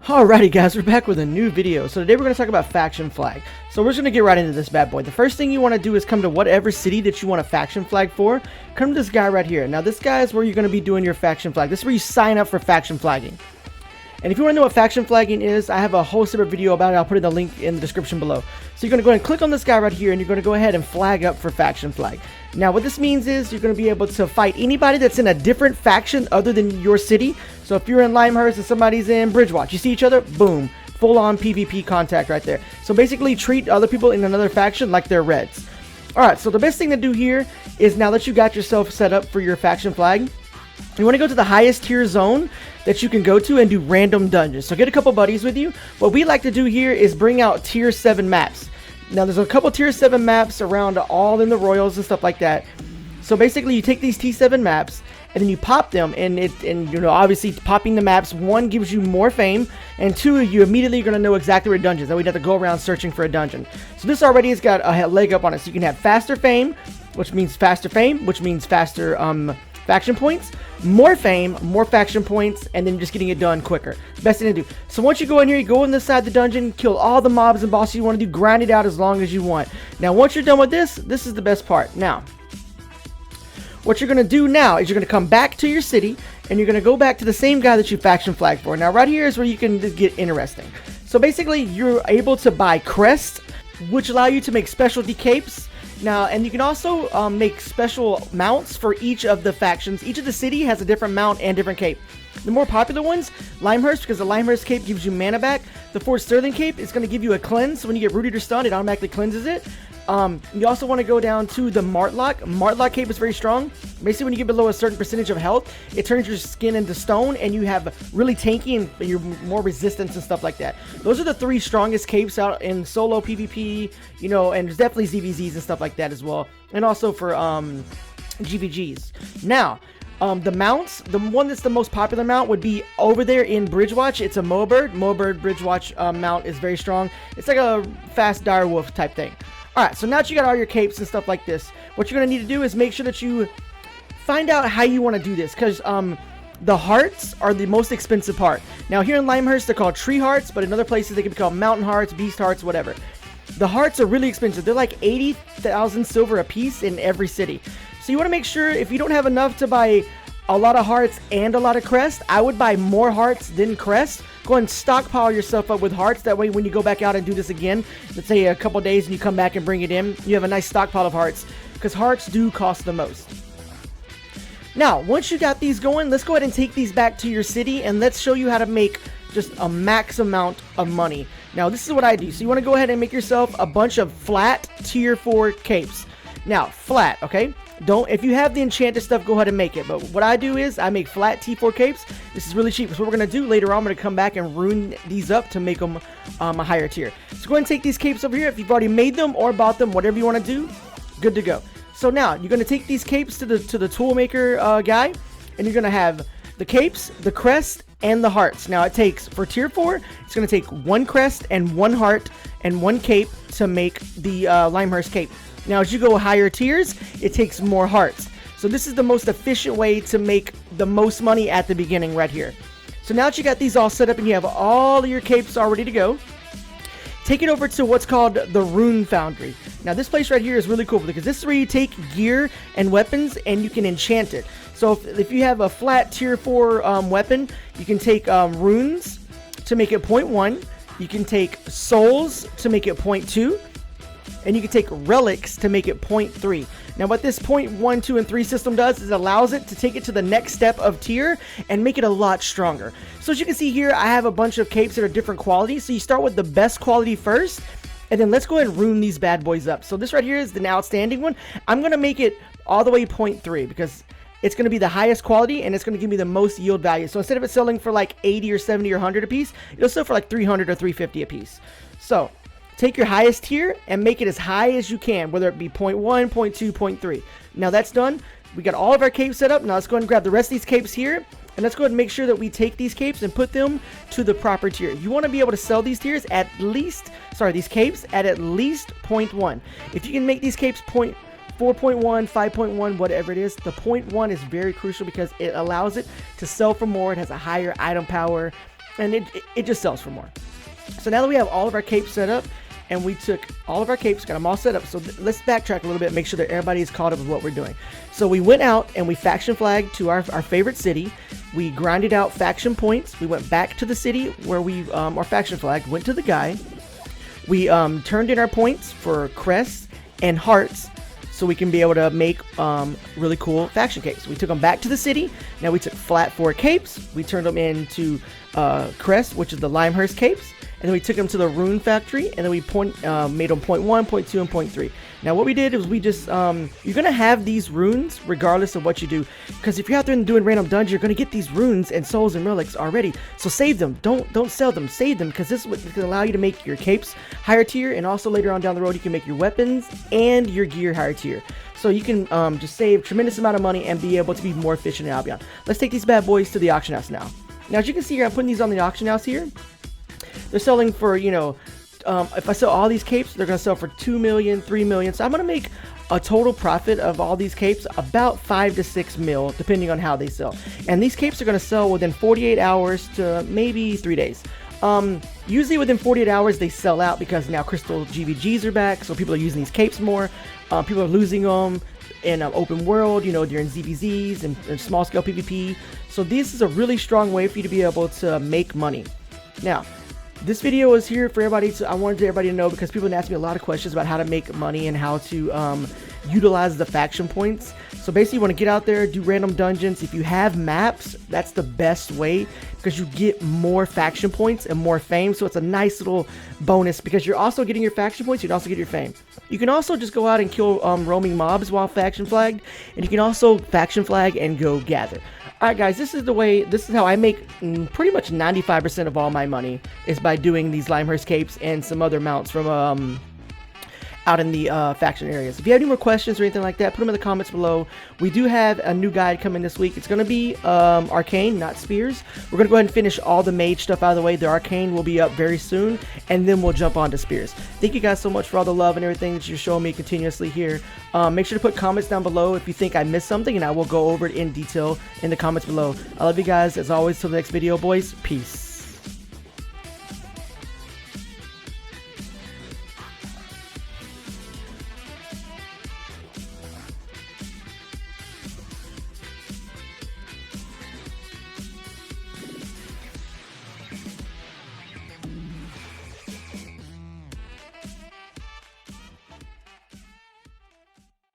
Alrighty guys, we're back with a new video. So today we're going to talk about faction flag. So we're just going to get right into this bad boy. The first thing you want to do is come to whatever city that you want a faction flag for. Come to this guy right here. Now this guy is where you're going to be doing your faction flag. This is where you sign up for faction flagging. And if you want to know what faction flagging is, I have a whole separate video about it. I'll put in the link in the description below. So you're going to go ahead and click on this guy right here, and you're going to go ahead and flag up for faction flag. Now what this means is you're going to be able to fight anybody that's in a different faction other than your city. So if you're in Limehurst and somebody's in Bridgewatch, you see each other, boom, full on PvP contact right there. So basically treat other people in another faction like they're Reds. Alright, so the best thing to do here is now that you got yourself set up for your faction flag, you want to go to the highest tier zone that you can go to and do random dungeons. So get a couple buddies with you. What we like to do here is bring out tier 7 maps. Now there's a couple tier 7 maps around all in the Royals and stuff like that. So basically you take these T7 maps and then you pop them, and you know, obviously popping the maps, one, gives you more fame, and two, you immediately going to know exactly where dungeons, and we'd have to go around searching for a dungeon. So this already has got a leg up on it. So you can have faster fame, which means faster faction points, more fame, more faction points, and then just getting it done quicker. Best thing to do. So once you go in here, you go in this side of the dungeon, kill all the mobs and bosses you want to do, grind it out as long as you want. Now once you're done with this, this is the best part. Now what you're going to do now is you're going to come back to your city, and you're going to go back to the same guy that you faction flagged for. Now right here is where you can get interesting. So basically you're able to buy crests, which allow you to make specialty capes. Now, and you can also make special mounts for each of the factions. Each of the city has a different mount and different cape. The more popular ones, Limehurst, because the Limehurst cape gives you mana back. The Fort Sterling cape is going to give you a cleanse. So when you get rooted or stunned, it automatically cleanses it. You also want to go down to the Martlock. Martlock cape is very strong. Basically, when you get below a certain percentage of health, it turns your skin into stone, and you have really tanky and you're more resistance and stuff like that. Those are the three strongest capes out in solo PvP, you know, and there's definitely ZVZs and stuff like that as well, and also for GVGs. Now, the mounts, the one that's the most popular mount would be over there in Bridgewatch. It's a Moabird. Moabird Bridgewatch mount is very strong. It's like a fast direwolf type thing. Alright, so now that you got all your capes and stuff like this, what you're going to need to do is make sure that you find out how you want to do this, because the hearts are the most expensive part. Now here in Limehurst they're called tree hearts, but in other places they can be called mountain hearts, beast hearts, whatever. The hearts are really expensive. They're like 80,000 silver a piece in every city. So you want to make sure, if you don't have enough to buy a lot of hearts and a lot of crests, I would buy more hearts than crests. Go and stockpile yourself up with hearts. That way when you go back out and do this again, let's say a couple days, and you come back and bring it in, you have a nice stockpile of hearts, because hearts do cost the most. Now once you got these going, let's go ahead and take these back to your city, and let's show you how to make just a max amount of money. Now this is what I do. So you want to go ahead and make yourself a bunch of flat tier 4 capes. Now flat, okay? Don't, if you have the enchanted stuff, go ahead and make it. But what I do is I make flat T4 capes. This is really cheap. So what we're going to do later on, I'm going to come back and ruin these up to make them a higher tier. So go ahead and take these capes over here. If you've already made them or bought them, whatever you want to do, good to go. So now you're going to take these capes to the toolmaker guy, and you're going to have the capes, the crest, and the hearts. Now it takes, for tier 4, it's going to take 1 crest and 1 heart and 1 cape to make the Limehurst cape. Now as you go higher tiers, it takes more hearts. So this is the most efficient way to make the most money at the beginning right here. So now that you got these all set up and you have all of your capes all ready to go, take it over to what's called the Rune Foundry. Now this place right here is really cool, because this is where you take gear and weapons and you can enchant it. So if you have a flat tier 4 weapon, you can take runes to make it 0.1, you can take souls to make it 0.2, and you can take relics to make it 0.3. Now what this 0.1, 2, and 3 system does is it allows it to take it to the next step of tier and make it a lot stronger. So as you can see here, I have a bunch of capes that are different qualities. So you start with the best quality first, and then let's go ahead and rune these bad boys up. So this right here is the outstanding one. I'm going to make it all the way 0.3 because it's going to be the highest quality and it's going to give me the most yield value. So instead of it selling for like 80 or 70 or 100 a piece, it'll sell for like 300 or 350 a piece. So take your highest tier and make it as high as you can, whether it be 0.1, 0.2, 0.3. Now that's done. We got all of our capes set up. Now let's go ahead and grab the rest of these capes here And let's go ahead and make sure that we take these capes and put them to the proper tier. You want to be able to sell these tiers at least, these capes at least 0.1. If you can make these capes 4.1, 5.1, whatever it is, the 0.1 is very crucial because it allows it to sell for more. It has a higher item power, and it just sells for more. So now that we have all of our capes set up, and we took all of our capes, got them all set up. So let's backtrack a little bit, make sure that everybody is caught up with what we're doing. So we went out and we faction flagged to our favorite city. We grinded out faction points. We went back to the city where we our faction flagged, went to the guy. We turned in our points for crests and hearts so we can be able to make really cool faction capes. We took them back to the city. Now we took flat 4 capes. We turned them into crests, which is the Limehurst capes. And then we took them to the rune factory, and then we made them 0.1, 0.2, and 0.3. Now what we did is we just, you're going to have these runes regardless of what you do. Because if you're out there and doing random dungeons, you're going to get these runes and souls and relics already. So save them. Don't sell them. Save them, because this is what can allow you to make your capes higher tier. And also later on down the road, you can make your weapons and your gear higher tier. So you can just save a tremendous amount of money and be able to be more efficient in Albion. Let's take these bad boys to the auction house now. Now as you can see here, I'm putting these on the auction house here. They're selling for, you know, if I sell all these capes, they're going to sell for 2 million, 3 million. So I'm going to make a total profit of all these capes about 5 to 6 mil, depending on how they sell. And these capes are going to sell within 48 hours to maybe 3 days. Usually within 48 hours, they sell out because now crystal GVGs are back. So people are using these capes more. People are losing them in open world, you know, during ZVZs and small scale PvP. So this is a really strong way for you to be able to make money. Now, this video is here for everybody. I wanted everybody to know because people ask me a lot of questions about how to make money and how to utilize the faction points. So basically you want to get out there, do random dungeons. If you have maps, that's the best way because you get more faction points and more fame. So it's a nice little bonus because you're also getting your faction points. You can also get your fame. You can also just go out and kill roaming mobs while faction flagged. And you can also faction flag and go gather. Alright guys, this is how I make pretty much 95% of all my money is by doing these Limehurst capes and some other mounts from out in the faction areas. If you have any more questions or anything like that, put them in the comments below. We do have a new guide coming this week. It's going to be arcane, not spears. We're going to go ahead and finish all the mage stuff out of the way. The arcane will be up very soon, and then we'll jump on to spears. Thank you guys so much for all the love and everything that you're showing me continuously here. Make sure to put comments down below if you think I missed something, and I will go over it in detail in the comments below. I love you guys. As always, till the next video, boys. Peace.